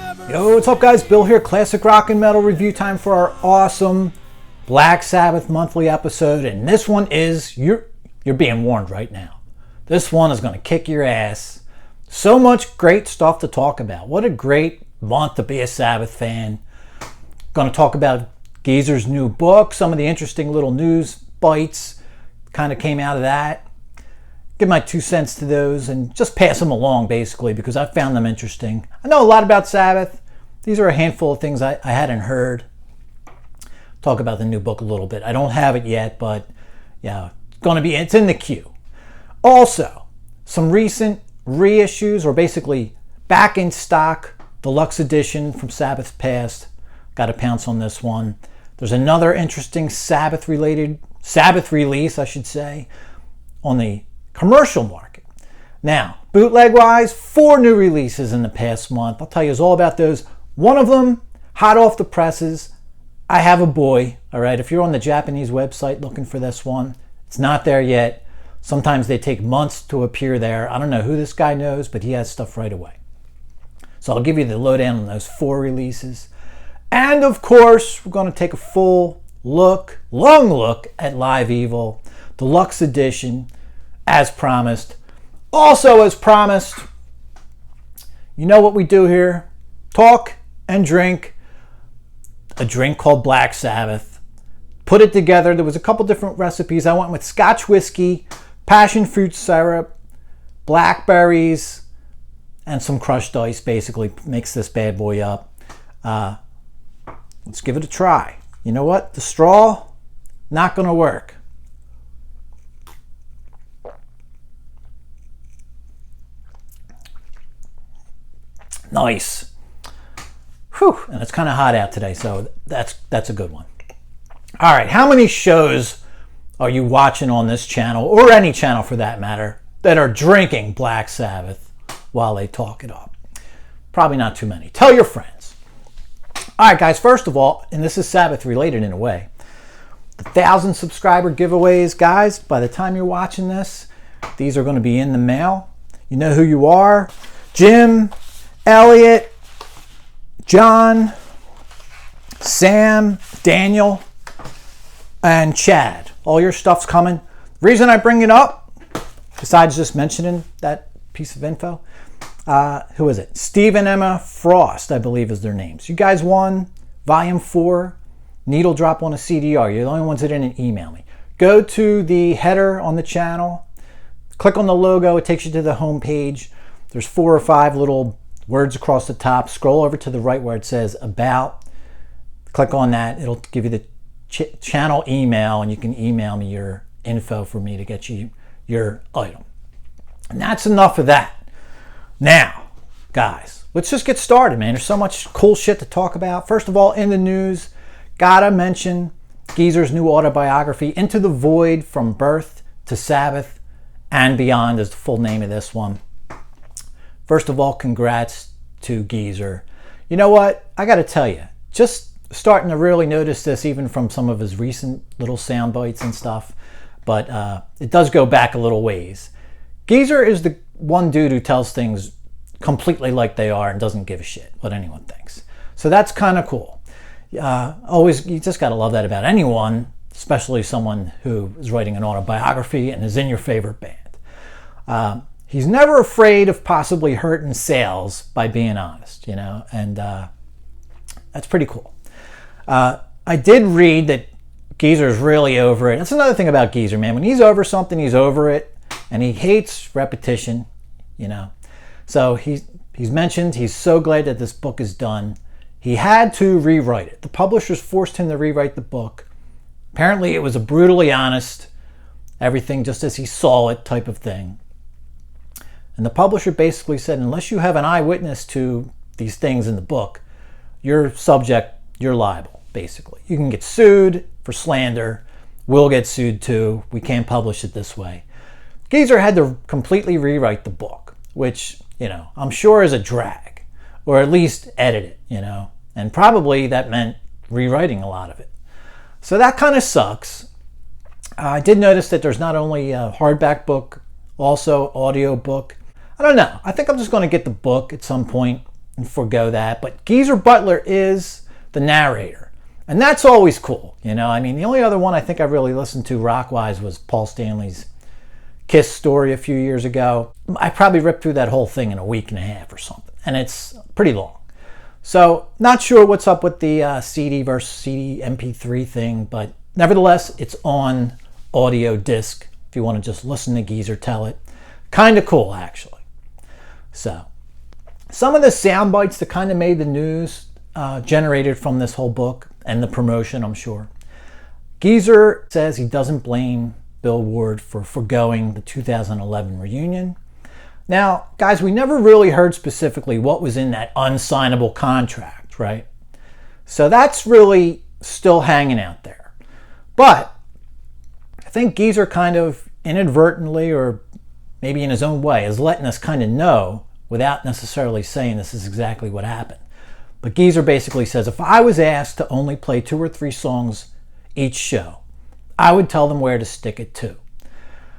Yo, what's up guys? Bill here, classic rock and metal review time for our awesome Black Sabbath monthly episode. And this one is, you're being warned right now. This one is going to kick your ass. So much great stuff to talk about. What a great month to be a Sabbath fan. Going to talk about Geezer's new book, some of the interesting little news bites kind of came out of that. Give my 2 cents to those and just pass them along basically because I found them interesting. I know a lot about Sabbath. These are a handful of things I hadn't heard. Talk about the new book a little bit. I don't have it yet, but yeah, it's in the queue. Also, some recent reissues or basically back in stock deluxe edition from Sabbath past. Got to pounce on this one. There's another interesting Sabbath release, I should say, on the commercial market. Now, bootleg wise, 4 new releases in the past month. I'll tell you all about those. One of them, hot off the presses, I Have a Boy. All right, if you're on the Japanese website looking for this one, it's not there yet. Sometimes they take months to appear there. I don't know who this guy knows, but he has stuff right away. So I'll give you the lowdown on those 4 releases. And of course, we're going to take a long look at Live Evil Deluxe Edition. As promised. Also as promised, you know what we do here. Talk and drink a drink called Black Sabbath. Put it together. There was a couple different recipes. I went with Scotch whiskey, passion fruit syrup, blackberries, and some crushed ice. Basically mix this bad boy up. Let's give it a try. You know what? The straw, not going to work. Nice. Whew. And it's kind of hot out today, so that's a good one. All right, how many shows are you watching on this channel, or any channel for that matter, that are drinking Black Sabbath while they talk it up? Probably not too many. Tell your friends. All right, guys, first of all, and this is Sabbath related in a way, the 1,000 subscriber giveaways, guys, by the time you're watching this, these are going to be in the mail. You know who you are. Jim, Elliot, John, Sam, Daniel, and Chad. All your stuff's coming. The reason I bring it up, besides just mentioning that piece of info, who is it? Steve and Emma Frost, I believe is their names. You guys won Volume 4, Needle Drop on a CDR. You're the only ones that didn't email me. Go to the header on the channel, click on the logo, it takes you to the home page. There's 4 or 5 little words across the top. Scroll over to the right where it says About. Click on that. It'll give you the channel email, and you can email me your info for me to get you your item. And that's enough of that. Now, guys, let's just get started, man. There's so much cool shit to talk about. First of all, in the news, gotta mention Geezer's new autobiography, Into the Void, From Birth to Sabbath and Beyond is the full name of this one. First of all, congrats to Geezer. You know what? I got to tell you, just starting to really notice this even from some of his recent little sound bites and stuff, but it does go back a little ways. Geezer is the one dude who tells things completely like they are and doesn't give a shit what anyone thinks. So that's kind of cool. You just got to love that about anyone, especially someone who is writing an autobiography and is in your favorite band. He's never afraid of possibly hurting sales by being honest, you know, and that's pretty cool. I did read that Geezer's really over it. That's another thing about Geezer, man. When he's over something, he's over it, and he hates repetition, you know. So he's mentioned he's so glad that this book is done. He had to rewrite it. The publishers forced him to rewrite the book. Apparently it was a brutally honest, everything just as he saw it type of thing. And the publisher basically said, unless you have an eyewitness to these things in the book, you're liable, basically. You can get sued for slander. We'll get sued too. We can't publish it this way. Geezer had to completely rewrite the book, which, you know, I'm sure is a drag, or at least edit it, you know, and probably that meant rewriting a lot of it. So that kind of sucks. I did notice that there's not only a hardback book, also audio book. I don't know. I think I'm just going to get the book at some point and forego that. But Geezer Butler is the narrator, and that's always cool. You know, I mean, the only other one I think I really listened to rock-wise was Paul Stanley's Kiss story a few years ago. I probably ripped through that whole thing in a week and a half or something, and it's pretty long. So not sure what's up with the CD versus CD MP3 thing, but nevertheless, it's on audio disc if you want to just listen to Geezer tell it. Kind of cool, actually. So some of the sound bites that kind of made the news generated from this whole book and the promotion, I'm sure. Geezer says he doesn't blame Bill Ward for foregoing the 2011 reunion. Now, guys, we never really heard specifically what was in that unsignable contract, right? So that's really still hanging out there. But I think Geezer kind of inadvertently, or maybe in his own way, is letting us kind of know without necessarily saying this is exactly what happened. But Geezer basically says, if I was asked to only play 2 or 3 songs each show, I would tell them where to stick it to.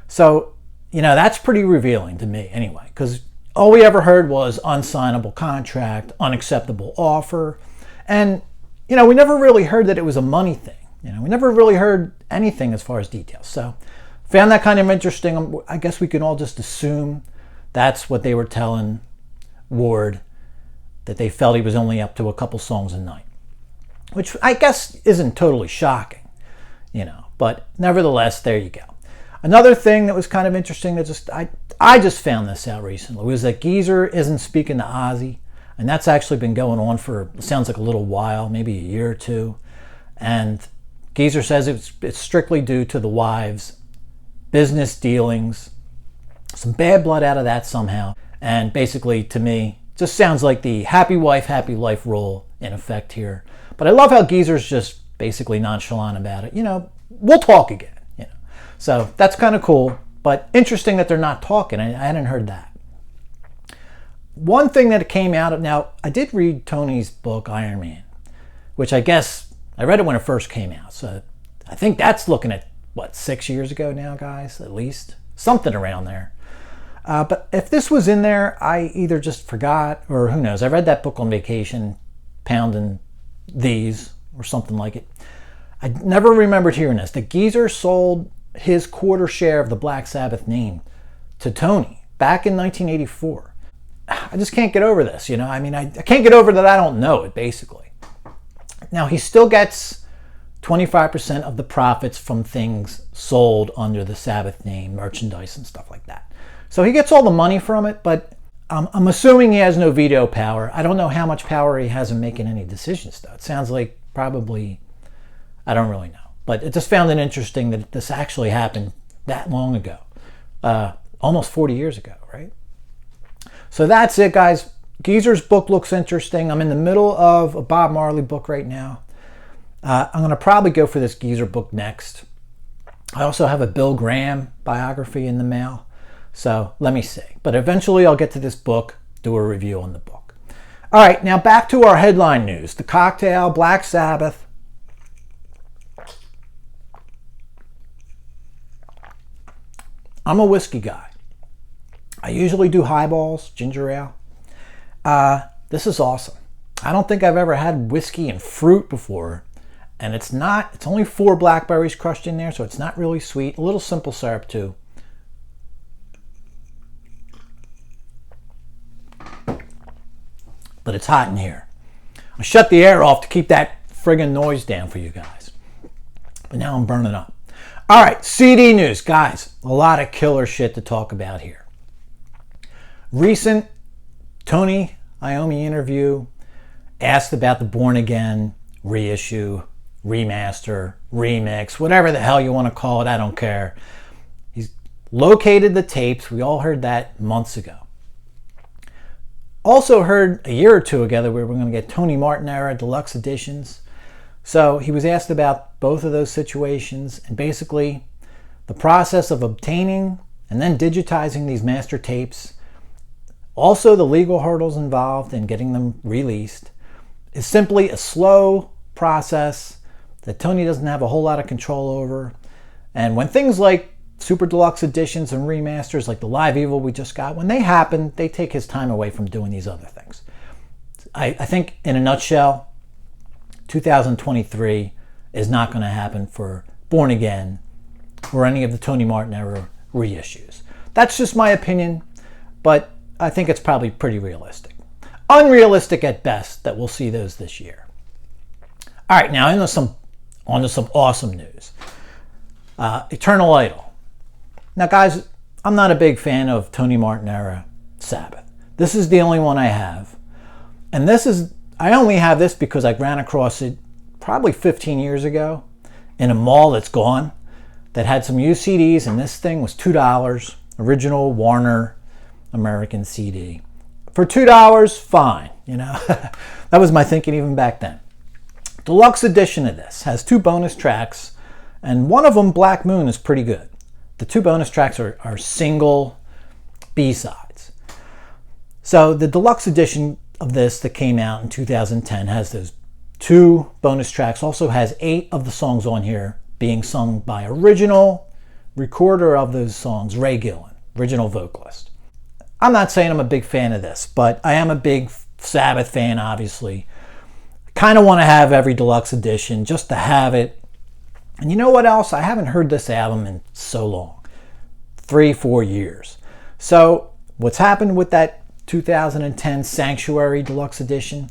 So, you know, that's pretty revealing to me anyway, because all we ever heard was unsignable contract, unacceptable offer. And, you know, we never really heard that it was a money thing. You know, we never really heard anything as far as details. So found that kind of interesting. I guess we can all just assume that's what they were telling Ward, that they felt he was only up to a couple songs a night, which I guess isn't totally shocking, you know, but nevertheless, there you go. Another thing that was kind of interesting that I just found this out recently was that Geezer isn't speaking to Ozzy, and that's actually been going on for, it sounds like a little while, maybe a year or two. And Geezer says it's strictly due to the wives' business dealings, some bad blood out of that somehow. And basically, to me, just sounds like the happy wife, happy life rule in effect here. But I love how Geezer's just basically nonchalant about it. You know, we'll talk again. You know, so that's kind of cool. But interesting that they're not talking. I hadn't heard that. One thing that came out of, now I did read Tony's book Iron Man, which I guess I read it when it first came out. So I think that's looking at what, 6 years ago now, guys, at least something around there. But if this was in there, I either just forgot, or who knows. I read that book on vacation, pounding these or something like it. I never remembered hearing this. The Geezer sold his quarter share of the Black Sabbath name to Tony back in 1984. I just can't get over this, you know. I mean, I can't get over that I don't know it, basically. Now, he still gets 25% of the profits from things sold under the Sabbath name, merchandise and stuff like that. So he gets all the money from it, but I'm assuming he has no veto power. I don't know how much power he has in making any decisions, though. It sounds like probably, I don't really know. But it just found it interesting that this actually happened that long ago. Almost 40 years ago, right? So that's it, guys. Geezer's book looks interesting. I'm in the middle of a Bob Marley book right now. I'm going to probably go for this Geezer book next. I also have a Bill Graham biography in the mail. So let me see. But eventually I'll get to this book, do a review on the book. All right, now back to our headline news. The cocktail, Black Sabbath. I'm a whiskey guy. I usually do highballs, ginger ale. This is awesome. I don't think I've ever had whiskey and fruit before. And it's only 4 blackberries crushed in there, so it's not really sweet. A little simple syrup too. But it's hot in here. I shut the air off to keep that friggin' noise down for you guys. But now I'm burning up. All right, CD news. Guys, a lot of killer shit to talk about here. Recent Tony Iommi interview asked about the Born Again reissue, remaster, remix, whatever the hell you want to call it, I don't care. He's located the tapes. We all heard that months ago. Also heard a year or two ago that we were going to get Tony Martin era deluxe editions. So he was asked about both of those situations and basically the process of obtaining and then digitizing these master tapes. Also the legal hurdles involved in getting them released is simply a slow process that Tony doesn't have a whole lot of control over. And when things like Super Deluxe Editions and remasters like the Live Evil we just got, when they happen, they take his time away from doing these other things. I think in a nutshell, 2023 is not going to happen for Born Again or any of the Tony Martin era reissues. That's just my opinion, but I think it's probably pretty realistic. Unrealistic at best that we'll see those this year. All right, now onto some awesome news. Eternal Idol. Now, guys, I'm not a big fan of Tony Martin era Sabbath. This is the only one I have. And I only have this because I ran across it probably 15 years ago in a mall that's gone that had some used CDs, and this thing was $2, original Warner American CD. For $2, fine, you know. That was my thinking even back then. Deluxe edition of this has 2 bonus tracks, and one of them, Black Moon, is pretty good. The 2 bonus tracks are single B-sides. So the deluxe edition of this that came out in 2010 has those 2 bonus tracks, also has 8 of the songs on here being sung by original recorder of those songs, Ray Gillen, original vocalist. I'm not saying I'm a big fan of this, but I am a big Sabbath fan, obviously. Kind of want to have every deluxe edition just to have it. And you know what else? I haven't heard this album in so long. 3-4 years. So what's happened with that 2010 Sanctuary Deluxe Edition?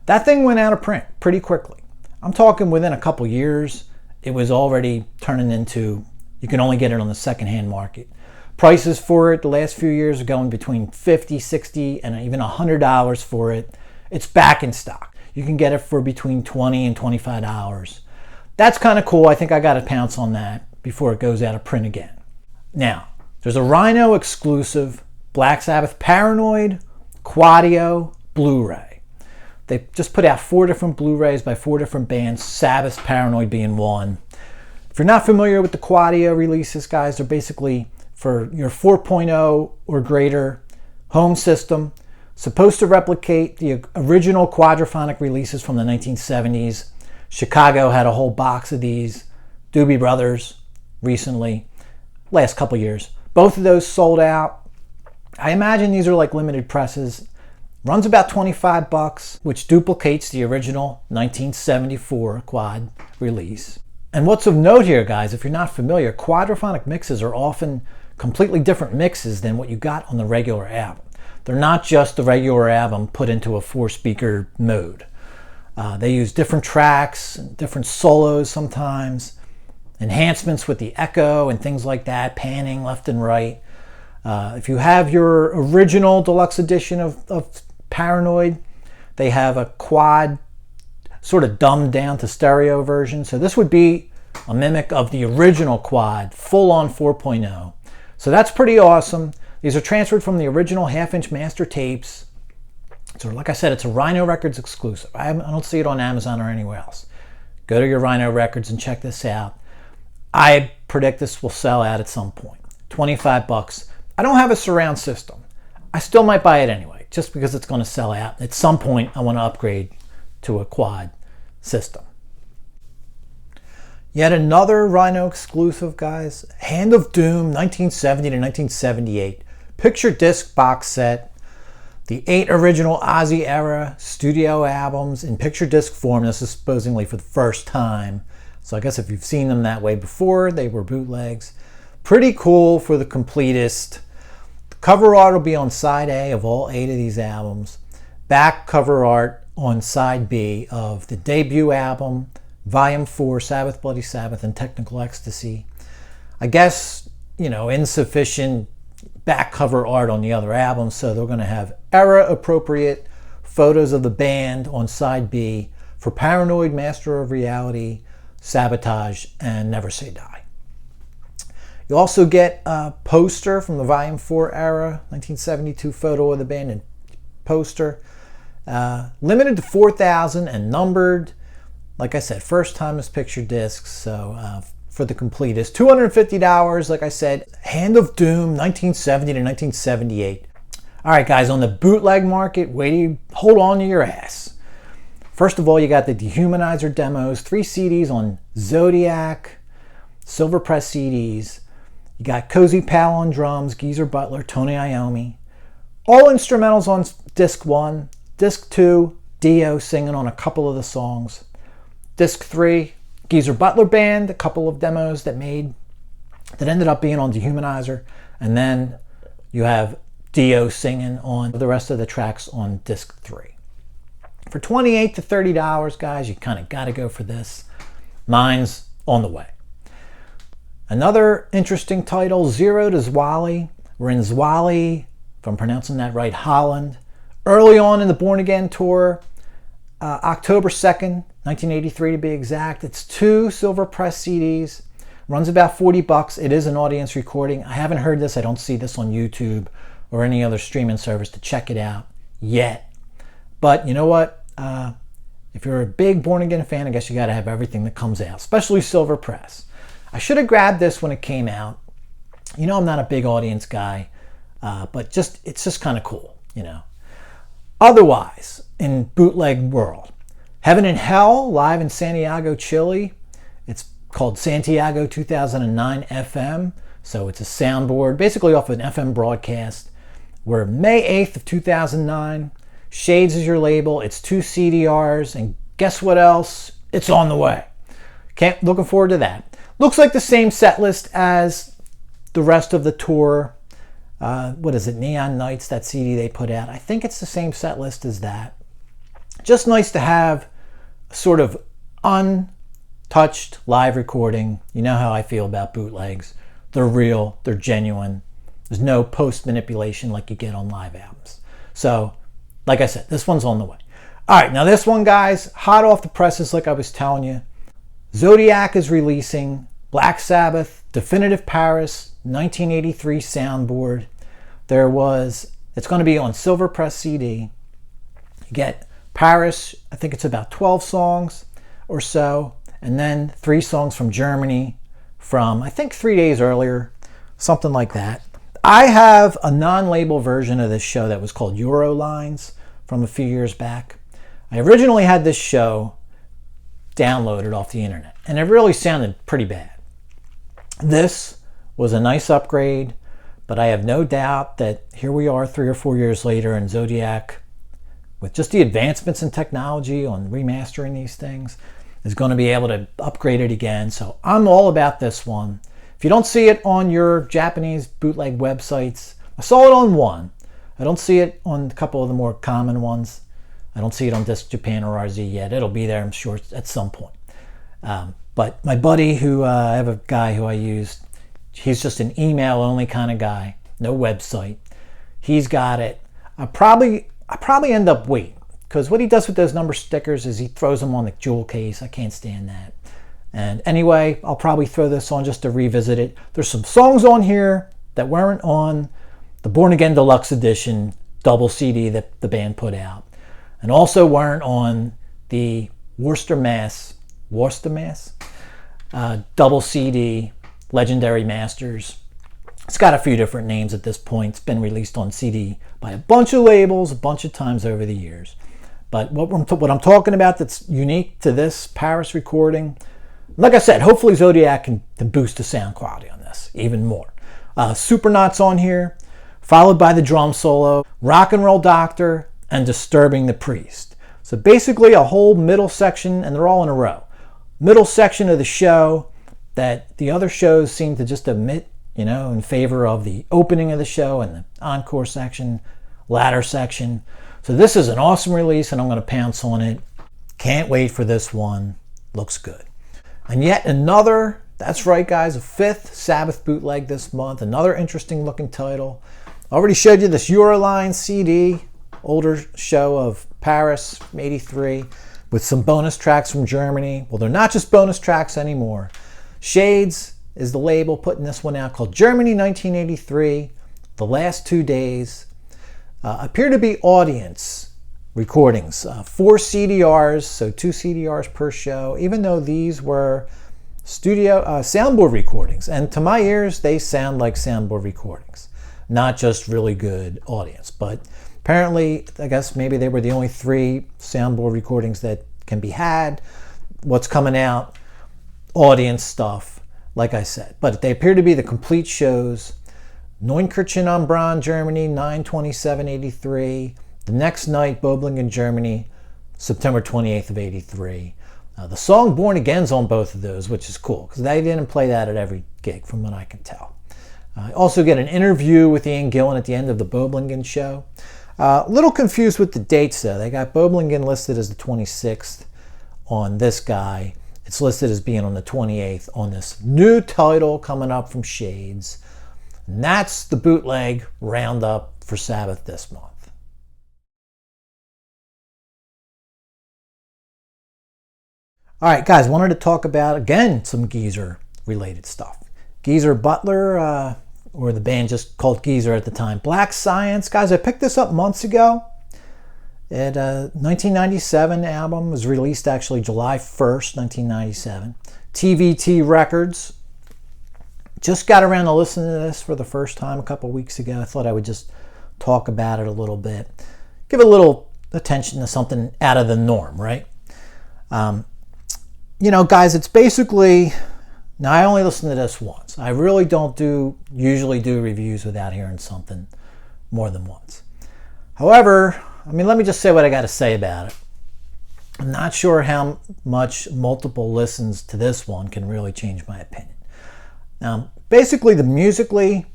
That thing went out of print pretty quickly. I'm talking within a couple years, it was already turning into, you can only get it on the secondhand market. Prices for it the last few years are going between $50, $60, and even $100 for it. It's back in stock. You can get it for between $20 and $25. That's kind of cool. I think I got to pounce on that before it goes out of print again. Now, there's a Rhino exclusive Black Sabbath Paranoid Quadio Blu-ray. They just put out 4 different Blu-rays by 4 different bands, Sabbath Paranoid being one. If you're not familiar with the Quadio releases, guys, they're basically for your 4.0 or greater home system, supposed to replicate the original quadraphonic releases from the 1970s. Chicago had a whole box of these. Doobie Brothers recently, last couple years. Both of those sold out. I imagine these are like limited presses. Runs about $25, which duplicates the original 1974 quad release. And what's of note here, guys, if you're not familiar, quadraphonic mixes are often completely different mixes than what you got on the regular album. They're not just the regular album put into a 4-speaker mode. They use different tracks, different solos sometimes, enhancements with the echo and things like that, panning left and right. If you have your original deluxe edition of Paranoid, they have a quad sort of dumbed down to stereo version. So this would be a mimic of the original quad, full on 4.0. So that's pretty awesome. These are transferred from the original half-inch master tapes. So like I said, it's a Rhino Records exclusive. I don't see it on Amazon or anywhere else. Go to your Rhino Records and check this out. I predict this will sell out at some point. $25. I don't have a surround system. I still might buy it anyway, just because it's going to sell out. At some point, I want to upgrade to a quad system. Yet another Rhino exclusive, guys. Hand of Doom, 1970 to 1978. Picture disc box set. The 8 original Ozzy era studio albums in picture disc form. This is supposedly for the first time. So I guess if you've seen them that way before, they were bootlegs. Pretty cool for the completist. The cover art will be on side A of all 8 of these albums. Back cover art on side B of the debut album, Volume 4, Sabbath, Bloody Sabbath, and Technical Ecstasy. I guess, insufficient back cover art on the other albums, so they're going to have era-appropriate photos of the band on side B for Paranoid, Master of Reality, Sabotage, and Never Say Die. You also get a poster from the Volume 4 era, 1972 photo of the band and poster. Limited to 4,000 and numbered. Like I said, first time as picture discs, so for the completist. $250, like I said. Hand of Doom, 1970 to 1978. All right, guys, on the bootleg market, hold on to your ass. First of all, you got the Dehumanizer demos, 3 CDs on Zodiac, Silver Press CDs. You got Cozy Pal on drums, Geezer Butler, Tony Iommi. All instrumentals on disc 1. Disc 2, Dio singing on a couple of the songs. Disc 3, Geezer Butler Band, a couple of demos that ended up being on Dehumanizer. And then you have Dio singing on the rest of the tracks on disc 3. For $28 to $30, guys, you kind of got to go for this. Mine's on the way. Another interesting title, Zero to Zwali. We're in Zwali, if I'm pronouncing that right, Holland. Early on in the Born Again tour, October 2nd, 1983 to be exact. It's 2 silver press CDs. Runs about $40. It is an audience recording. I haven't heard this. I don't see this on YouTube or any other streaming service to check it out yet. But you know what? If you're a big Born Again fan, I guess you got to have everything that comes out, especially silver press. I should have grabbed this when it came out. You know, I'm not a big audience guy, but it's just kind of cool, you know. Otherwise, in bootleg world, Heaven and Hell live in Santiago, Chile. It's called Santiago 2009 FM. So it's a soundboard, basically off an FM broadcast. We're May 8th of 2009. Shades is your label. It's 2 CDRs. And guess what else? It's on the way. Looking forward to that. Looks like the same set list as the rest of the tour. What is it? Neon Nights, that CD they put out. I think it's the same set list as that. Just nice to have a sort of untouched live recording. You know how I feel about bootlegs. They're real. They're genuine. There's no post manipulation like you get on live albums. So, like I said, this one's on the way. All right, now this one, guys, hot off the presses like I was telling you. Zodiac is releasing Black Sabbath, Definitive Paris, 1983 soundboard. It's going to be on silver press CD. You get Paris, I think it's about 12 songs or so, and then 3 songs from Germany from, I think, 3 days earlier, something like that. I have a non-label version of this show that was called Eurolines from a few years back. I originally had this show downloaded off the internet, and it really sounded pretty bad. This was a nice upgrade, but I have no doubt that here we are 3 or 4 years later, and Zodiac, with just the advancements in technology on remastering these things, is going to be able to upgrade it again. So I'm all about this one. If you don't see it on your Japanese bootleg websites, I saw it on one. I don't see it on a couple of the more common ones. I don't see it on Disc Japan or RZ yet. It'll be there, I'm sure, at some point. But my buddy, I have a guy who I use, he's just an email-only kind of guy, no website. He's got it. I probably end up waiting, because what he does with those number stickers is he throws them on the jewel case. I can't stand that. And anyway, I'll probably throw this on just to revisit it. There's some songs on here that weren't on the Born Again Deluxe Edition double CD that the band put out, and also weren't on the Worcester Mass double CD Legendary Masters. It's got a few different names at this point. It's been released on CD by a bunch of labels a bunch of times over the years. But what I'm talking about that's unique to this Paris recording, like I said, hopefully Zodiac can boost the sound quality on this even more. Supernauts on here, followed by the drum solo, Rock and Roll Doctor, and Disturbing the Priest. So basically a whole middle section, and they're all in a row. Middle section of the show that the other shows seem to just omit, you know, in favor of the opening of the show and the encore section, latter section. So this is an awesome release, and I'm going to pounce on it. Can't wait for this one. Looks good. And yet another, that's right guys, a 5th Sabbath bootleg this month. Another interesting looking title. I already showed you this Eurolines CD, older show of Paris from 83, with some bonus tracks from Germany. Well, they're not just bonus tracks anymore. Shades is the label putting this one out, called Germany 1983, The Last 2 Days. Appear to be audience recordings, 4 CDRs, so 2 CDRs per show, even though these were studio soundboard recordings. And to my ears, they sound like soundboard recordings, not just really good audience. But apparently, I guess maybe they were the only 3 soundboard recordings that can be had. What's coming out, audience stuff, like I said. But they appear to be the complete shows. Neunkirchen am Bronn, Germany, 9/27/83. The next night, Böblingen, Germany, September 28th of 83. The song Born Again's on both of those, which is cool because they didn't play that at every gig from what I can tell. I also get an interview with Ian Gillan at the end of the Boblingen show. A little confused with the dates though. They got Boblingen listed as the 26th on this guy. It's listed as being on the 28th on this new title coming up from Shades. And that's the bootleg roundup for Sabbath this month. All right, guys, wanted to talk about, again, some Geezer-related stuff. Geezer Butler, or the band just called Geezer at the time. Black Science. Guys, I picked this up months ago. It 1997 album was released actually July 1st, 1997. TVT Records. Just got around to listening to this for the first time a couple weeks ago. I thought I would just talk about it a little bit. Give a little attention to something out of the norm, right? You know, guys, it's basically... Now, I only listened to this once. I really don't usually do reviews without hearing something more than once. However, I mean, let me just say what I got to say about it. I'm not sure how much multiple listens to this one can really change my opinion. Basically, the musically,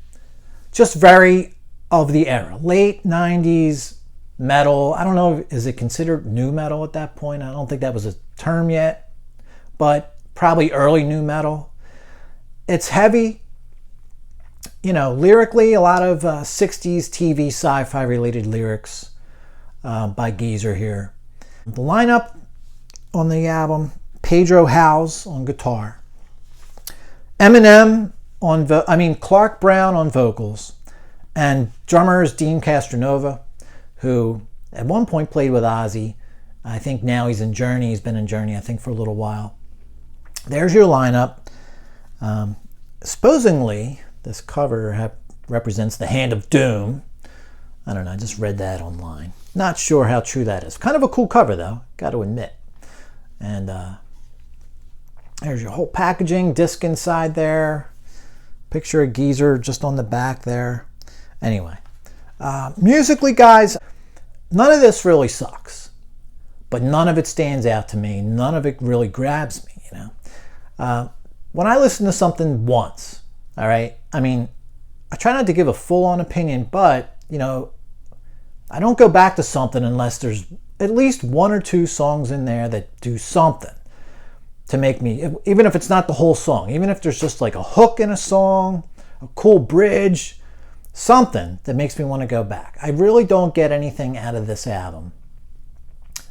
just very of the era. Late 90s metal. I don't know, is it considered new metal at that point? I don't think that was a term yet, but probably early new metal. It's heavy, you know, lyrically, a lot of 60s TV sci-fi related lyrics by Geezer here. The lineup on the album, Pedro Howes on guitar, Eminem on, Clark Brown on vocals, and drummers Dean Castronova, who at one point played with Ozzy. I think now he's in Journey. He's been in Journey, I think, for a little while. There's your lineup. Supposedly, this cover represents the Hand of Doom. I don't know, I just read that online. Not sure how true that is. Kind of a cool cover, though, got to admit. And there's your whole packaging, disc inside there. Picture of Geezer just on the back there. Anyway, musically, guys, none of this really sucks. But none of it stands out to me. None of it really grabs me, you know. When I listen to something once, all right, I try not to give a full-on opinion, but, you know, I don't go back to something unless there's at least one or two songs in there that do something to make me, even if it's not the whole song, even if there's just like a hook in a song, a cool bridge, something that makes me want to go back. I really don't get anything out of this album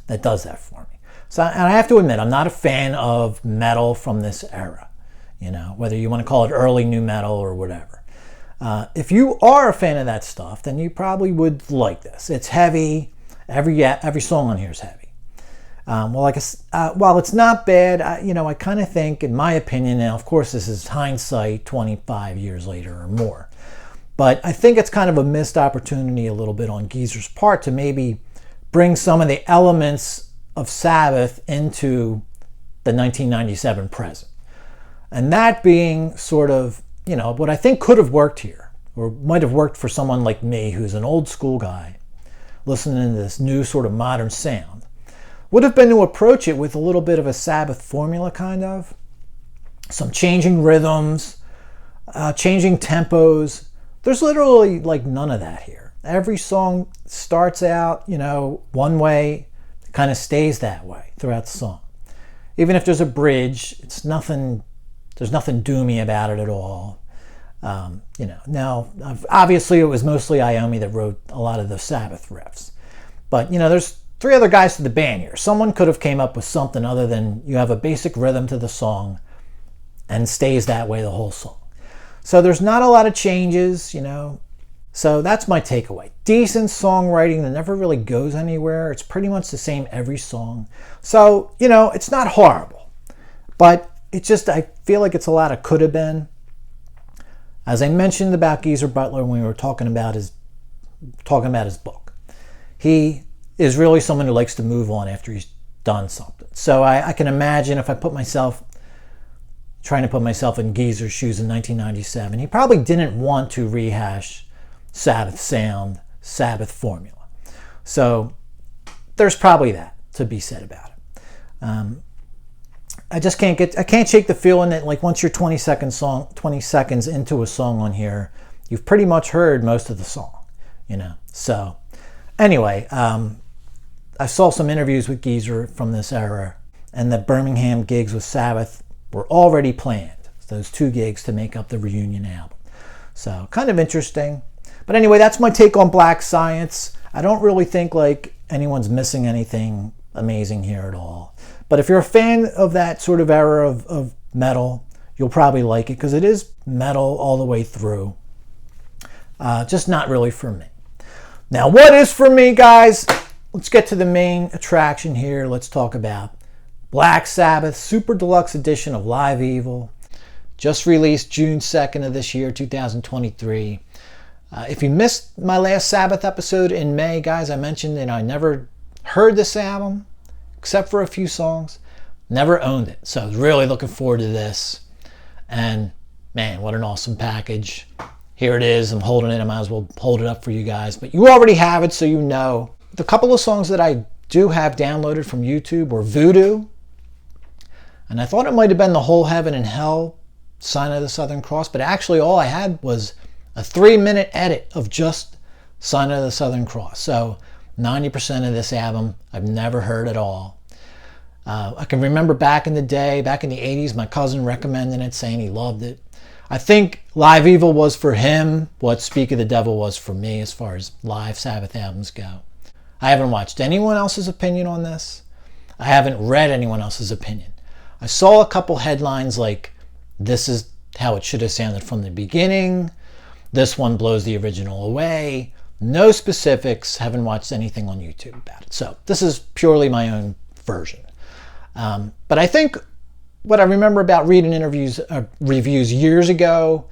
that does that for me. So, and I have to admit, I'm not a fan of metal from this era. You know, whether you want to call it early new metal or whatever. If you are a fan of that stuff, then you probably would like this. It's heavy. Every song on here is heavy. While it's not bad, I kind of think, in my opinion, now of course this is hindsight 25 years later or more, but I think it's kind of a missed opportunity a little bit on Geezer's part to maybe bring some of the elements of Sabbath into the 1997 present. And that being sort of, you know, what I think could have worked here, or might have worked for someone like me who's an old school guy listening to this new sort of modern sound, would have been to approach it with a little bit of a Sabbath formula, kind of. Some changing rhythms, changing tempos. There's literally like none of that here. Every song starts out, you know, one way, kind of stays that way throughout the song. Even if there's a bridge, it's nothing... There's nothing doomy about it at all. You know, now, obviously it was mostly Iommi that wrote a lot of the Sabbath riffs. But, you know, there's three other guys to the band here. Someone could have came up with something other than you have a basic rhythm to the song and stays that way the whole song. So there's not a lot of changes, you know. So that's my takeaway. Decent songwriting that never really goes anywhere. It's pretty much the same every song. So, you know, it's not horrible. But it's just, I feel like it's a lot of could have been. As I mentioned about Geezer Butler when we were talking about his book, he is really someone who likes to move on after he's done something. So I can imagine if I trying to put myself in Geezer's shoes in 1997, he probably didn't want to rehash Sabbath sound, Sabbath formula. So there's probably that. to be said about it. I can't shake the feeling that like once you're 20 seconds into a song on here, you've pretty much heard most of the song, you know. So anyway, I saw some interviews with Geezer from this era, and the Birmingham gigs with Sabbath were already planned. Those 2 gigs to make up the reunion album. So kind of interesting. But anyway, that's my take on Black Science. I don't really think like anyone's missing anything amazing here at all. But if you're a fan of that sort of era of metal, you'll probably like it because it is metal all the way through. Just not really for me. Now, what is for me, guys? Let's get to the main attraction here. Let's talk about Black Sabbath Super Deluxe Edition of Live Evil. Just released June 2nd of this year, 2023. If you missed my last Sabbath episode in May, guys, I mentioned that I never heard this album, except for a few songs. Never owned it. So I was really looking forward to this. And man, what an awesome package. Here it is. I'm holding it. I might as well hold it up for you guys. But you already have it, so you know. The couple of songs that I do have downloaded from YouTube were Voodoo. And I thought it might have been The Whole Heaven and Hell, Sign of the Southern Cross. But actually all I had was a 3-minute edit of just Sign of the Southern Cross. So 90% of this album I've never heard at all. I can remember back in the day, back in the 80s, my cousin recommending it, saying he loved it. I think Live Evil was for him what Speak of the Devil was for me as far as live Sabbath albums go. I haven't watched anyone else's opinion on this. I haven't read anyone else's opinion. I saw a couple headlines like, this is how it should have sounded from the beginning. This one blows the original away. No specifics. Haven't watched anything on YouTube about it. So this is purely my own version. But I think what I remember about reading reviews years ago,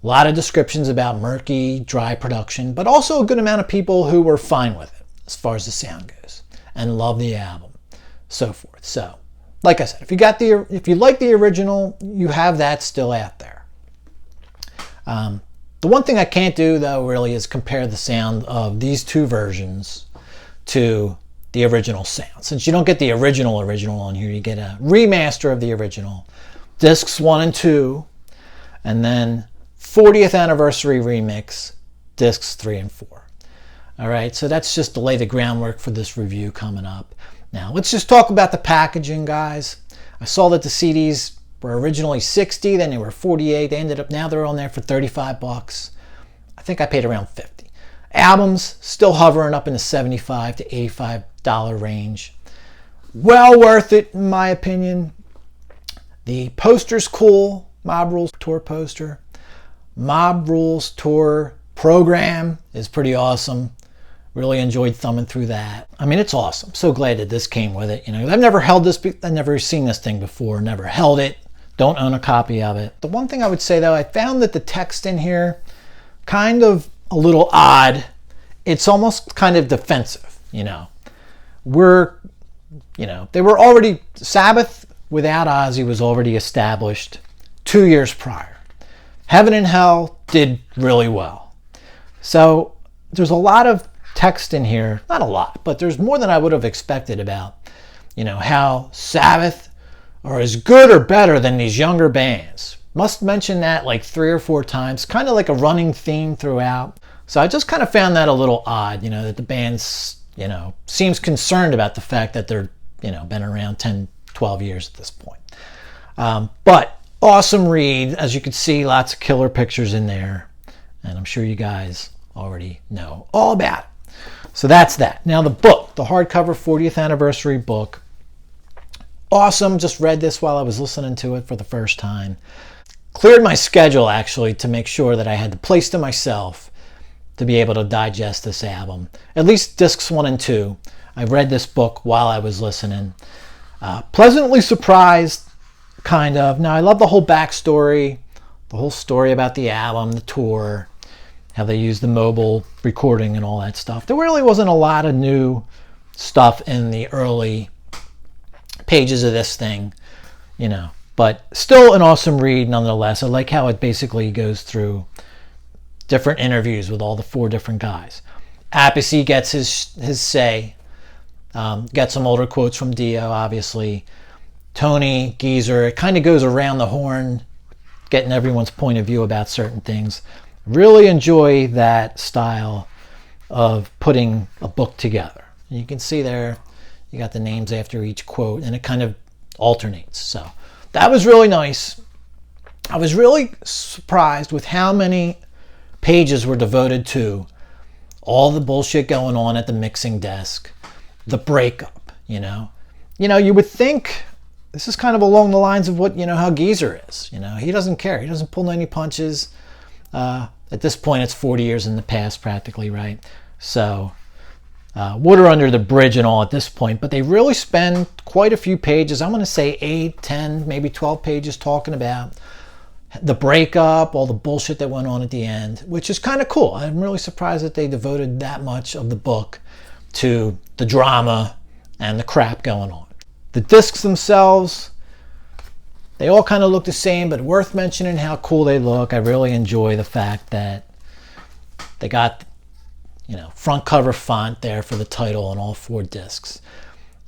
a lot of descriptions about murky, dry production, but also a good amount of people who were fine with it as far as the sound goes and love the album, so forth. So, like I said, if you like the original, you have that still out there. The one thing I can't do, though, really is compare the sound of these 2 versions to the original sound. Since you don't get the original on here, you get a remaster of the original, discs 1 and 2, and then 40th anniversary remix, discs 3 and 4. All right, so that's just to lay the groundwork for this review coming up. Now, let's just talk about the packaging, guys. I saw that the CDs were originally 60, then they were 48. They ended up, now they're on there for 35 bucks. I think I paid around 50. Albums still hovering up in the $75 to $85 range. Well worth it, in my opinion. The poster's cool. Mob Rules Tour poster. Mob Rules Tour program is pretty awesome. Really enjoyed thumbing through that. I mean, it's awesome. So glad that this came with it. You know, I've never held this. I've never seen this thing before. Never held it. Don't own a copy of it. The one thing I would say, though, I found that the text in here kind of a little odd. It's almost kind of defensive, you know. They were already, Sabbath without Ozzy was already established 2 years prior. Heaven and Hell did really well. So there's a lot of text in here, not a lot, but there's more than I would have expected about, you know, how Sabbath are as good or better than these younger bands. Must mention that like 3 or 4 times, kind of like a running theme throughout. So I just kind of found that a little odd, you know, that the band's, you know, seems concerned about the fact that they're, you know, been around 10, 12 years at this point. But awesome read. As you can see, lots of killer pictures in there. And I'm sure you guys already know all about it. So that's that. Now the book, the hardcover 40th anniversary book. Awesome. Just read this while I was listening to it for the first time. Cleared my schedule, actually, to make sure that I had the place to myself to be able to digest this album. At least discs 1 and 2. I read this book while I was listening. Pleasantly surprised, kind of. Now, I love the whole backstory, the whole story about the album, the tour, how they used the mobile recording and all that stuff. There really wasn't a lot of new stuff in the early pages of this thing, you know. But still an awesome read nonetheless. I like how it basically goes through different interviews with all the 4 different guys. Appice gets his say. Got some older quotes from Dio, obviously. Tony, Geezer, it kind of goes around the horn, getting everyone's point of view about certain things. Really enjoy that style of putting a book together. You can see there, you got the names after each quote, and it kind of alternates. So that was really nice. I was really surprised with how many pages were devoted to all the bullshit going on at the mixing desk, the breakup, you know. You would think this is kind of along the lines of what, how Geezer is. He doesn't care. He doesn't pull any punches. At this point, it's 40 years in the past practically, right? So water under the bridge and all at this point, but they really spend quite a few pages. I'm going to say 8, 10, maybe 12 pages talking about the breakup, all the bullshit that went on at the end, which is kind of cool. I'm really surprised that they devoted that much of the book to the drama and the crap going on. The discs themselves, they all kind of look the same, but worth mentioning how cool they look. I really enjoy the fact that they got, front cover font there for the title on all 4 discs.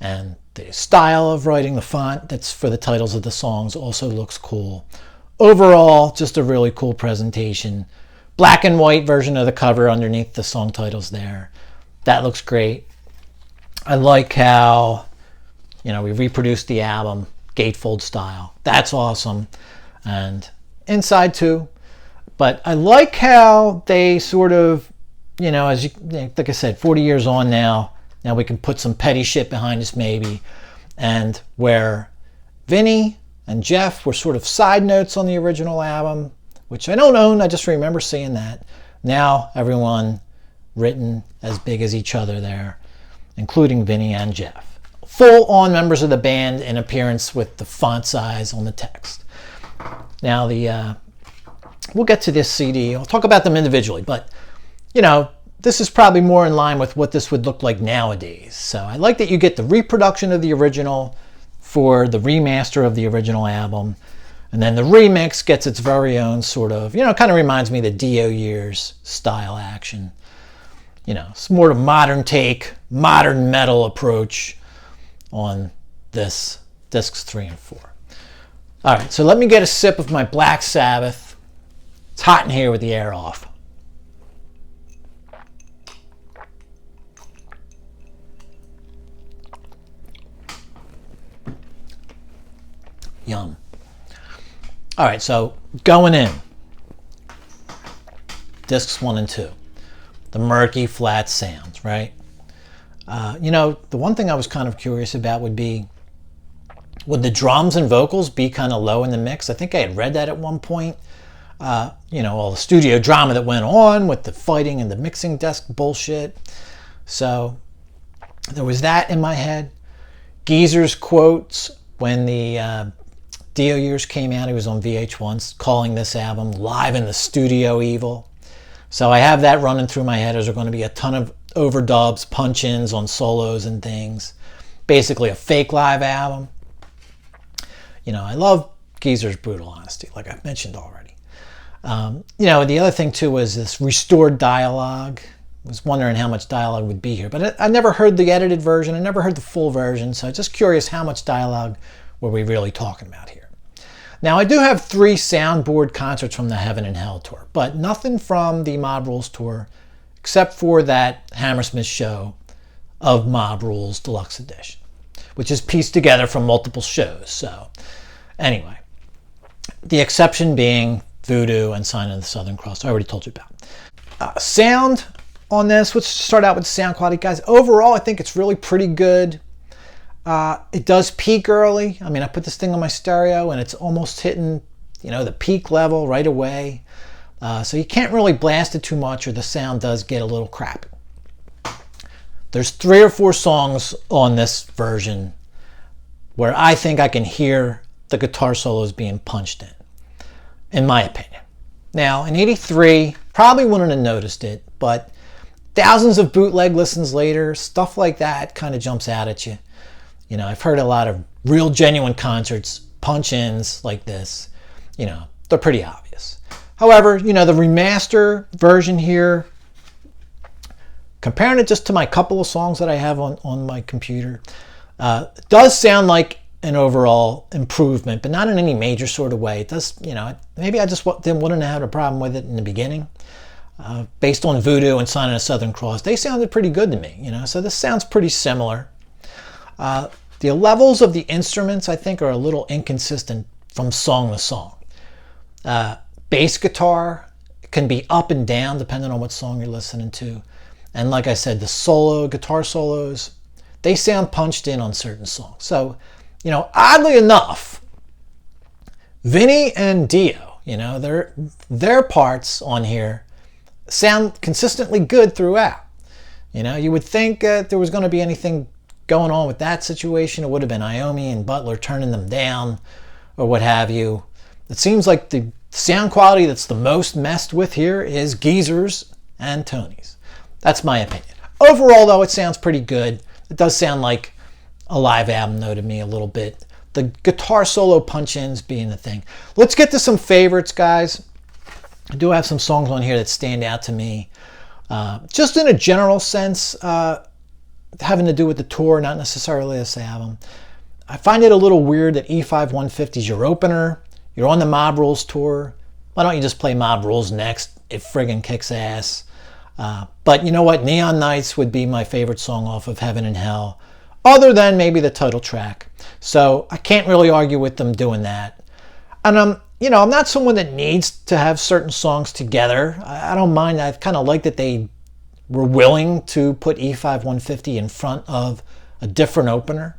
And the style of writing the font that's for the titles of the songs also looks cool. Overall, just a really cool presentation. Black and white version of the cover underneath the song titles there. That looks great. I like how, we reproduced the album gatefold style. That's awesome. And inside too. But I like how they sort of, like I said, 40 years on now we can put some petty shit behind us maybe. And where Vinny and Jeff were sort of side notes on the original album, which I don't own, I just remember seeing that. Now everyone written as big as each other there, including Vinny and Jeff. Full-on members of the band in appearance with the font size on the text. Now we'll get to this CD. I'll talk about them individually, but this is probably more in line with what this would look like nowadays. So I like that you get the reproduction of the original for the remaster of the original album, and then the remix gets its very own sort of, kind of reminds me of the Dio years style action. It's more of a modern take, modern metal approach on this discs 3 and 4. All right, so let me get a sip of my Black Sabbath. It's hot in here with the air off. Yum. All right, so going in, discs 1 and 2, the murky, flat sounds, right? The one thing I was kind of curious about would be, would the drums and vocals be kind of low in the mix? I think I had read that at one point. All the studio drama that went on with the fighting and the mixing desk bullshit. So there was that in my head. Geezer's quotes when the Dio years came out, he was on VH1 calling this album Live in the Studio Evil. So I have that running through my head. There's going to be a ton of overdubs, punch-ins on solos and things. Basically a fake live album. I love Geezer's brutal honesty, like I've mentioned already. The other thing too was this restored dialogue. I was wondering how much dialogue would be here, but I never heard the edited version. I never heard the full version, so just curious how much dialogue were we really talking about here. Now, I do have 3 soundboard concerts from the Heaven and Hell tour, but nothing from the Mob Rules tour, except for that Hammersmith show of Mob Rules Deluxe Edition, which is pieced together from multiple shows. So, anyway, the exception being Voodoo and Sign of the Southern Cross, I already told you about. Sound on this, let's start out with sound quality, guys. Overall, I think it's really pretty good. It does peak early. I mean, I put this thing on my stereo and it's almost hitting, the peak level right away. So you can't really blast it too much or the sound does get a little crappy. There's 3 or 4 songs on this version where I think I can hear the guitar solos being punched in my opinion. Now, in '83, probably wouldn't have noticed it, but thousands of bootleg listens later, stuff like that kind of jumps out at you. I've heard a lot of real genuine concerts, punch-ins like this. They're pretty obvious. However, the remaster version here comparing it just to my couple of songs that I have on my computer, it does sound like an overall improvement, but not in any major sort of way. It does, maybe I just wouldn't have had a problem with it in the beginning. Based on Voodoo and Sign of the Southern Cross, they sounded pretty good to me, so this sounds pretty similar. The levels of the instruments, I think, are a little inconsistent from song to song. Bass guitar can be up and down depending on what song you're listening to. And like I said, the guitar solos, they sound punched in on certain songs. So, oddly enough, Vinny and Dio, their parts on here sound consistently good throughout. You would think that there was going to be anything going on with that situation. It would have been Iommi and Butler turning them down or what have you. It seems like the sound quality that's the most messed with here is Geezer's and Tony's. That's my opinion. Overall, though, it sounds pretty good. It does sound like a live album, though, to me a little bit. The guitar solo punch-ins being the thing. Let's get to some favorites, guys. I do have some songs on here that stand out to me. Just in a general sense, having to do with the tour, not necessarily this album. I find it a little weird that E5 150 is your opener. You're on the Mob Rules tour. Why don't you just play Mob Rules next? It friggin' kicks ass. But you know what? Neon Nights would be my favorite song off of Heaven and Hell, other than maybe the title track. So I can't really argue with them doing that. And I'm not someone that needs to have certain songs together. I don't mind. I kind of like that they were willing to put E5 150 in front of a different opener.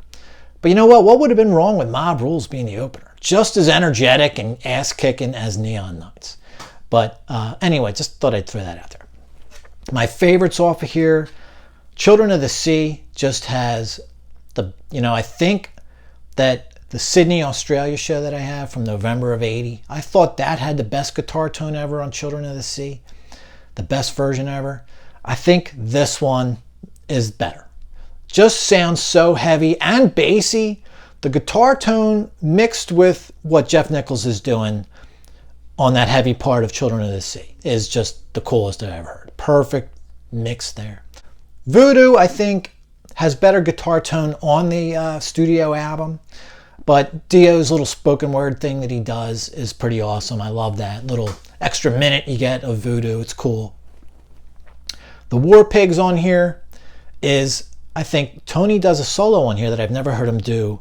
But you know what? What would have been wrong with Mob Rules being the opener? Just as energetic and ass-kicking as Neon Nights. But anyway, just thought I'd throw that out there. My favorites off of here, Children of the Sea just has I think that the Sydney, Australia show that I have from November of 80, I thought that had the best guitar tone ever on Children of the Sea. The best version ever. I think this one is better. Just sounds so heavy and bassy. The guitar tone mixed with what Jeff Nichols is doing on that heavy part of Children of the Sea is just the coolest I've ever heard. Perfect mix there. Voodoo, I think, has better guitar tone on the studio album, but Dio's little spoken word thing that he does is pretty awesome. I love that little extra minute you get of Voodoo. It's cool. The War Pigs on here is, I think, Tony does a solo on here that I've never heard him do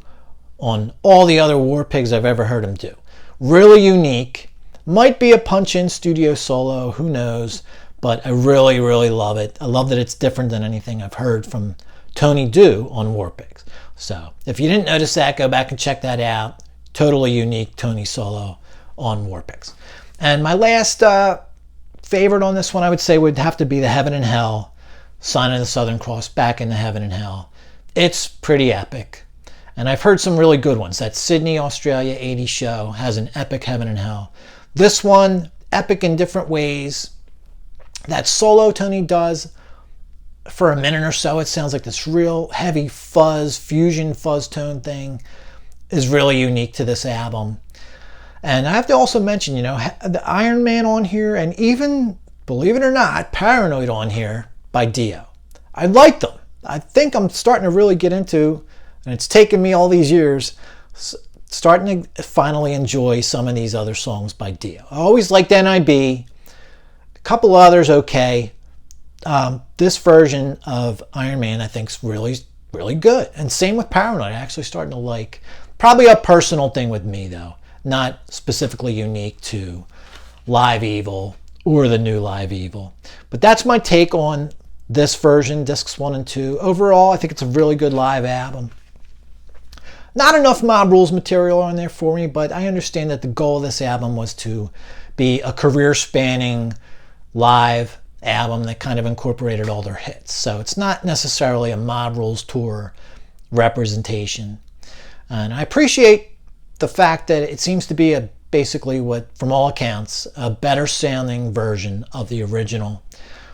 on all the other War Pigs I've ever heard him do. Really unique. Might be a punch-in studio solo, who knows, but I really, really love it. I love that it's different than anything I've heard from Tony do on War Pigs. So if you didn't notice that, go back and check that out. Totally unique Tony solo on War Pigs. And my last favorite on this one, I would say, would have to be the Heaven and Hell, Sign of the Southern Cross, Back in the Heaven and Hell. It's pretty epic. And I've heard some really good ones. That Sydney, Australia 80 show has an epic Heaven and Hell. This one, epic in different ways. That solo Tony does, for a minute or so, it sounds like this real heavy fuzz, fusion fuzz tone thing is really unique to this album. And I have to also mention, the Iron Man on here, and even, believe it or not, Paranoid on here by Dio. I like them. I think I'm starting to really get into, and it's taken me all these years, starting to finally enjoy some of these other songs by Dio. I always liked NIB, a couple others okay. This version of Iron Man I think is really, really good. And same with Paranoid. I'm actually starting to like. Probably a personal thing with me though, not specifically unique to Live Evil or the new Live Evil. But that's my take on this version, discs 1 and 2. Overall, I think it's a really good live album. Not enough Mob Rules material on there for me, but I understand that the goal of this album was to be a career-spanning live album that kind of incorporated all their hits. So it's not necessarily a Mob Rules tour representation. And I appreciate the fact that it seems to be basically what, from all accounts, a better sounding version of the original.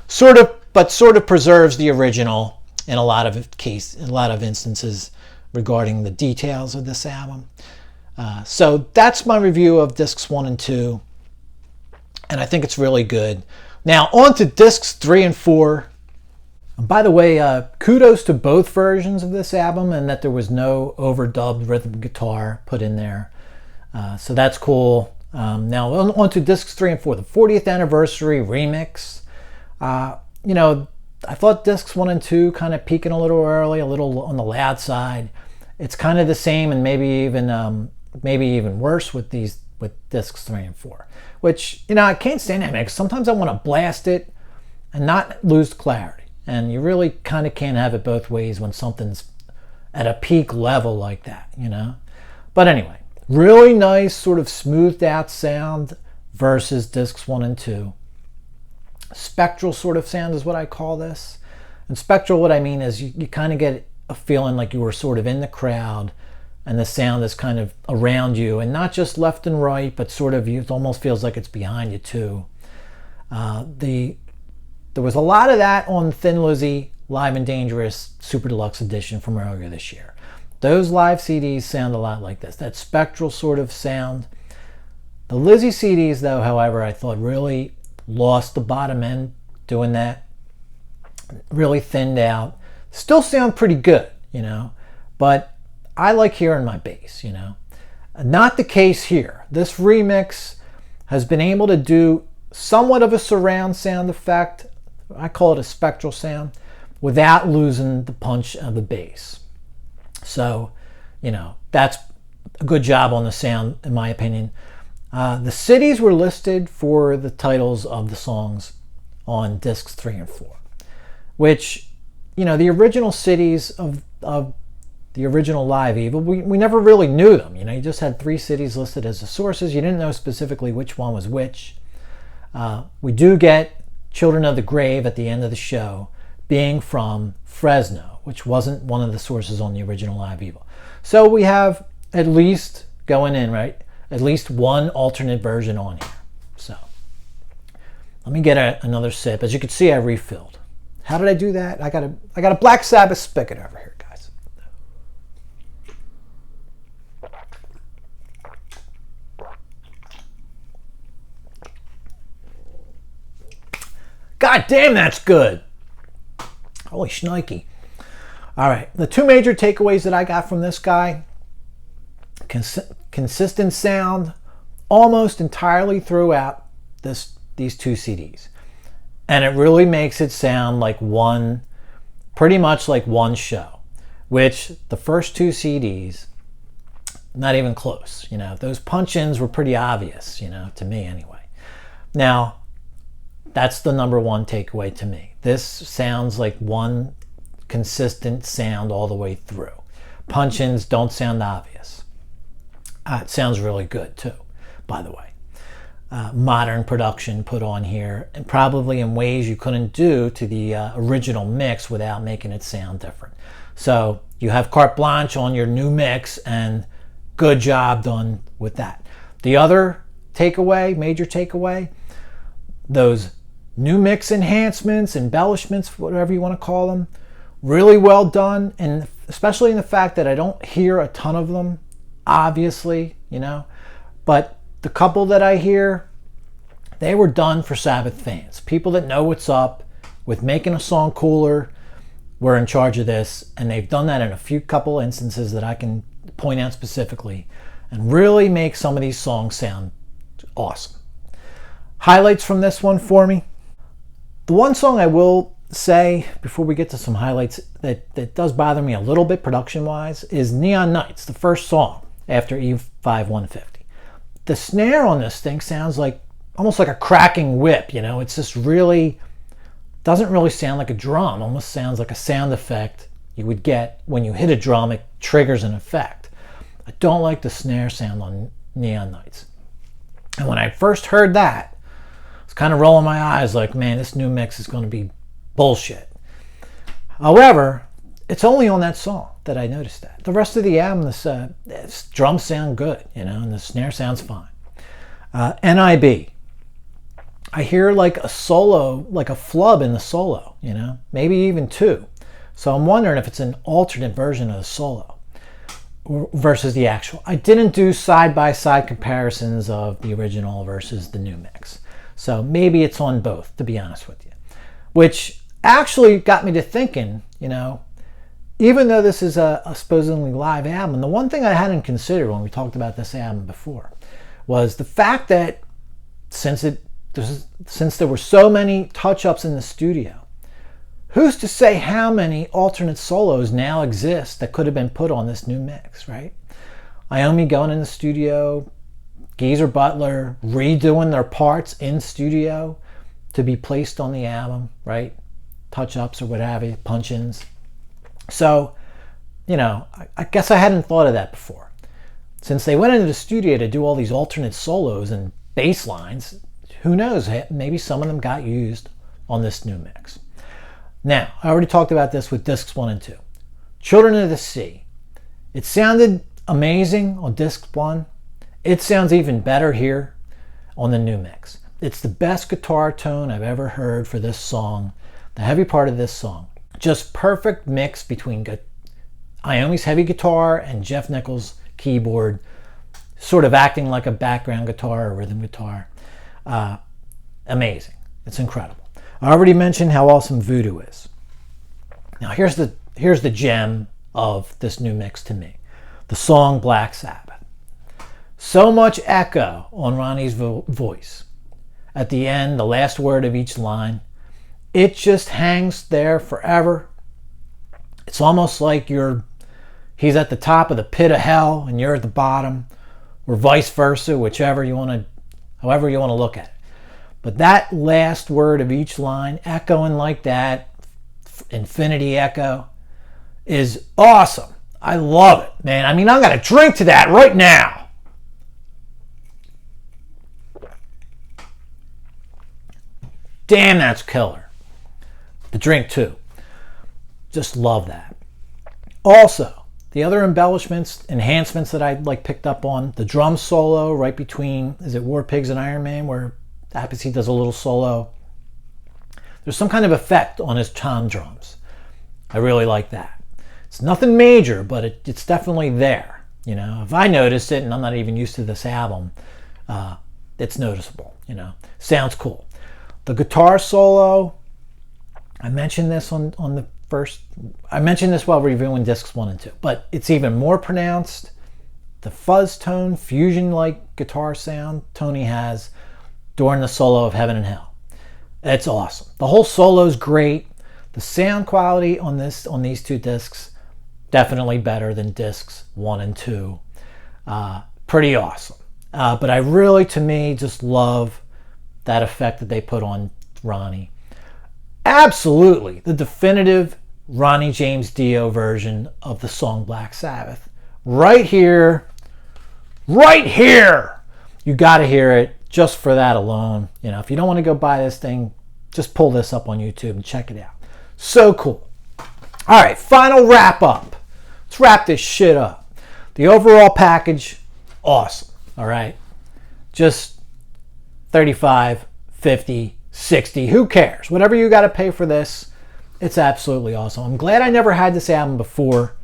Sort of preserves the original in a lot of instances regarding the details of this album. So that's my review of discs 1 and 2. And I think it's really good. Now on to discs 3 and 4. By the way, kudos to both versions of this album, and that there was no overdubbed rhythm guitar put in there. So that's cool. Now on to discs 3 and 4, the 40th anniversary remix. You know, I thought discs 1 and 2 kind of peaking a little early, a little on the loud side. It's kind of the same, and maybe even worse with discs 3 and 4. Which, you know, I can't stand that mix. Sometimes I want to blast it and not lose clarity. And you really kind of can't have it both ways when something's at a peak level like that, you know. But anyway, really nice sort of smoothed out sound versus discs 1 and 2. Spectral sort of sound is what I call this. And spectral, what I mean is you kind of get a feeling like you were sort of in the crowd and the sound is kind of around you, and not just left and right, but sort of, it almost feels like it's behind you too. There was a lot of that on Thin Lizzy Live and Dangerous Super Deluxe Edition from earlier this year. Those live CDs sound a lot like this, that spectral sort of sound. The Lizzy CDs, though, however, I thought really lost the bottom end doing that. Really thinned out. Still sound pretty good, you know, but I like hearing my bass, you know. Not the case here. This remix has been able to do somewhat of a surround sound effect. I call it a spectral sound, without losing the punch of the bass. So, you know, that's a good job on the sound, in my opinion. The cities were listed for the titles of the songs on discs 3 and 4, which, you know, the original cities of the original live Evil, we never really knew them. You know, you just had 3 cities listed as the sources. You didn't know specifically which one was which. We do get Children of the Grave at the end of the show being from Fresno, which wasn't one of the sources on the original live Evil. So we have at least going in, right? At least one alternate version on here. So let me get another sip. As you can see, I refilled. How did I do that? I got a Black Sabbath spigot over here, guys. God damn, that's good. Holy shnikey. All right, the 2 major takeaways that I got from this guy. Consistent sound almost entirely throughout these 2 CDs. And it really makes it sound like pretty much like one show, which the first 2 CDs, not even close. You know, those punch-ins were pretty obvious, you know, to me anyway. Now, that's the number 1 takeaway to me. This sounds like one consistent sound all the way through. Punch-ins don't sound obvious. It sounds really good too, by the way. Modern production put on here, and probably in ways you couldn't do to the original mix without making it sound different. So you have carte blanche on your new mix, and good job done with that. The other takeaway, major takeaway, those new mix enhancements, embellishments, whatever you want to call them, really well done, and especially in the fact that I don't hear a ton of them, obviously, you know, but the couple that I hear, they were done for Sabbath fans. People that know what's up with making a song cooler were in charge of this, and they've done that in a couple instances that I can point out specifically, and really make some of these songs sound awesome. Highlights from this one for me. The one song I will say, before we get to some highlights, that does bother me a little bit production-wise is Neon Nights, the first song after E5 150. The snare on this thing sounds like almost like a cracking whip, you know. It's just really, doesn't really sound like a drum. Almost sounds like a sound effect you would get when you hit a drum. It triggers an effect. I don't like the snare sound on Neon Nights. And when I first heard that, I was kind of rolling my eyes like, man, this new mix is going to be bullshit. However, it's only on that song that I noticed that. The rest of the album, this drums sound good, you know, and the snare sounds fine. NIB. I hear like a solo, like a flub in the solo, you know, maybe even 2. So I'm wondering if it's an alternate version of the solo versus the actual. I didn't do side-by-side comparisons of the original versus the new mix. So maybe it's on both, to be honest with you. Which actually got me to thinking, even though this is a supposedly live album, the one thing I hadn't considered when we talked about this album before was the fact that since there were so many touch-ups in the studio, who's to say how many alternate solos now exist that could have been put on this new mix, right? Iommi going in the studio, Geezer Butler redoing their parts in studio to be placed on the album, right? Touch-ups or what have you, punch-ins. So, I guess I hadn't thought of that before. Since they went into the studio to do all these alternate solos and bass lines, who knows, maybe some of them got used on this new mix. Now, I already talked about this with discs 1 and 2. Children of the Sea. It sounded amazing on disc 1. It sounds even better here on the new mix. It's the best guitar tone I've ever heard for this song, the heavy part of this song. Just perfect mix between Iommi's heavy guitar and Jeff Nichols' keyboard, sort of acting like a background guitar or rhythm guitar. Amazing. It's incredible. I already mentioned how awesome Voodoo is. Now here's the gem of this new mix to me. The song Black Sabbath. So much echo on Ronnie's voice. At the end, the last word of each line, it just hangs there forever. It's almost like he's at the top of the pit of hell and you're at the bottom, or vice versa, however you want to look at it. But that last word of each line, echoing like that, infinity echo, is awesome. I love it, man. I mean, I'm going to drink to that right now. Damn, that's killer. The drink too. Just love that. Also, the other enhancements that I picked up on, the drum solo right between, is it War Pigs and Iron Man, where Appice does a little solo. There's some kind of effect on his tom drums. I really like that. It's nothing major, but it's definitely there. If I noticed it, and I'm not even used to this album, it's noticeable. Sounds cool. The guitar solo, I mentioned this I mentioned this while reviewing discs 1 and 2, but it's even more pronounced. The fuzz tone, fusion-like guitar sound Tony has during the solo of Heaven and Hell. It's awesome. The whole solo's great. The sound quality on these two discs, definitely better than discs 1 and 2. Pretty awesome. But I really, to me, just love that effect that they put on Ronnie. Absolutely the definitive Ronnie James Dio version of the song Black Sabbath. Right here. You got to hear it just for that alone. If you don't want to go buy this thing, just pull this up on YouTube and check it out. So cool. All right, final wrap up. Let's wrap this shit up. The overall package, awesome. All right. Just 35, 50, 60, who cares? Whatever you got to pay for this, it's absolutely awesome. I'm glad I never had this album before.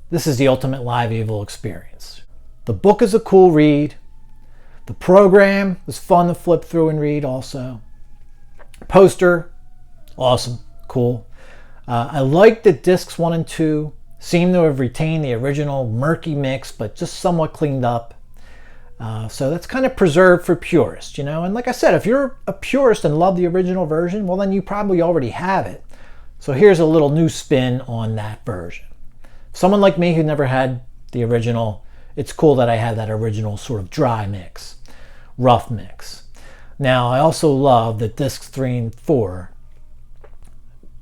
This is the ultimate live Evil experience. The book is a cool read. The program was fun to flip through and read also. Poster, awesome, cool. I like that discs 1 and 2 seem to have retained the original murky mix, but just somewhat cleaned up. So that's kind of preserved for purists, And like I said, if you're a purist and love the original version, well, then you probably already have it. So here's a little new spin on that version. Someone like me who never had the original, it's cool that I have that original sort of dry mix, rough mix. Now, I also love that discs 3 and 4,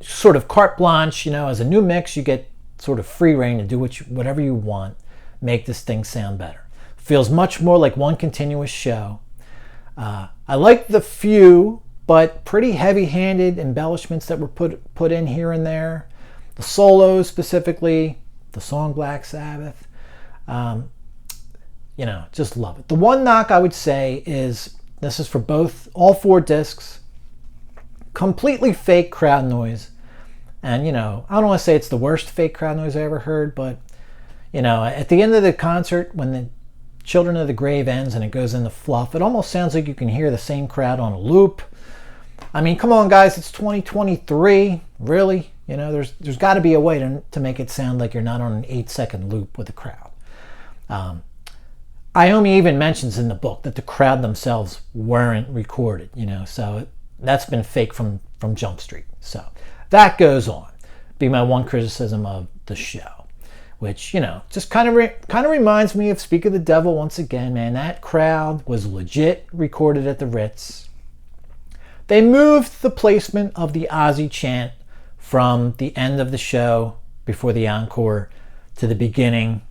sort of carte blanche, as a new mix, you get sort of free reign to do whatever you want, make this thing sound better. Feels much more like one continuous show. I like the few but pretty heavy-handed embellishments that were put in here and there. The solos specifically, the song Black Sabbath. Just love it. The one knock I would say is, this is for all 4 discs, completely fake crowd noise. And, I don't want to say it's the worst fake crowd noise I ever heard, but, at the end of the concert, when the Children of the Grave ends and it goes into fluff, it almost sounds like you can hear the same crowd on a loop. I mean, come on, guys, it's 2023. Really? You know, there's got to be a way to make it sound like you're not on an 8-second loop with the crowd. Iommi even mentions in the book that the crowd themselves weren't recorded, you know, so that's been fake from Jump Street. So that goes on. Be my one criticism of the show, which, you know, just kind of reminds me of Speak of the Devil once again, man. That crowd was legit recorded at the Ritz. They moved the placement of the Ozzy chant from the end of the show before the encore to the beginning.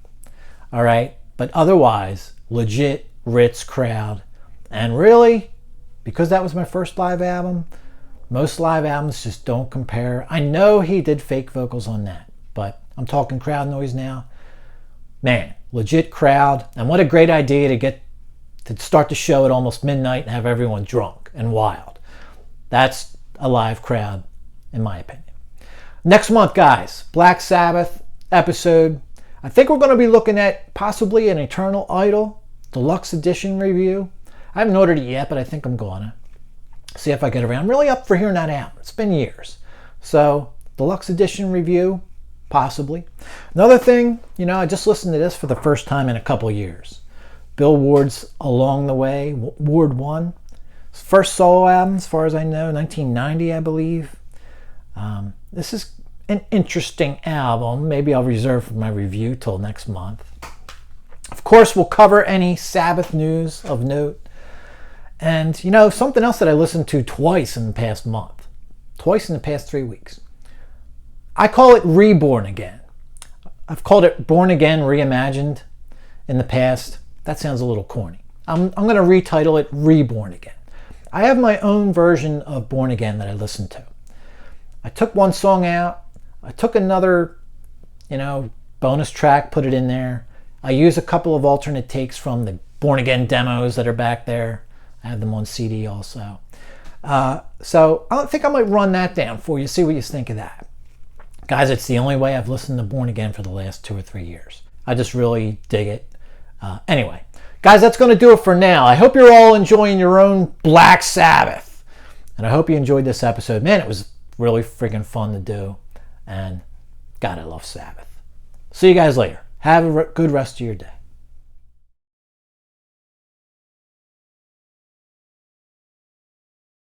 All right. But otherwise, legit Ritz crowd. And really, because that was my first live album, most live albums just don't compare. I know he did fake vocals on that, but I'm talking crowd noise now. Man, legit crowd. And what a great idea to start the show at almost midnight and have everyone drunk and wild. That's a live crowd, in my opinion. Next month, guys, Black Sabbath episode. I think we're going to be looking at possibly an Eternal Idol Deluxe Edition review. I haven't ordered it yet, but I think I'm going to see if I get around. I'm really up for hearing that out. It's been years. So, Deluxe Edition review, possibly. Another thing, you know, I just listened to this for the first time in a couple years. Bill Ward's Along the Way, Ward 1. His first solo album, as far as I know, 1990, I believe. This is an interesting album. Maybe I'll reserve my review till next month. Of course, we'll cover any Sabbath news of note. And, you know, something else that I listened to twice in the past month. Twice in the past 3 weeks. I call it Reborn Again. I've called it Born Again Reimagined in the past. That sounds a little corny. I'm going to retitle it Reborn Again. I have my own version of Born Again that I listened to. I took one song out. I took another, you know, bonus track, put it in there. I use a couple of alternate takes from the Born Again demos that are back there. I have them on CD also. So I think I might run that down for you, see what you think of that. Guys, it's the only way I've listened to Born Again for the last 2 or 3 years. I just really dig it. Anyway, guys, that's going to do it for now. I hope you're all enjoying your own Black Sabbath. And I hope you enjoyed this episode. Man, it was really freaking fun to do. And God, I love Sabbath. See you guys later. Have a good rest of your day.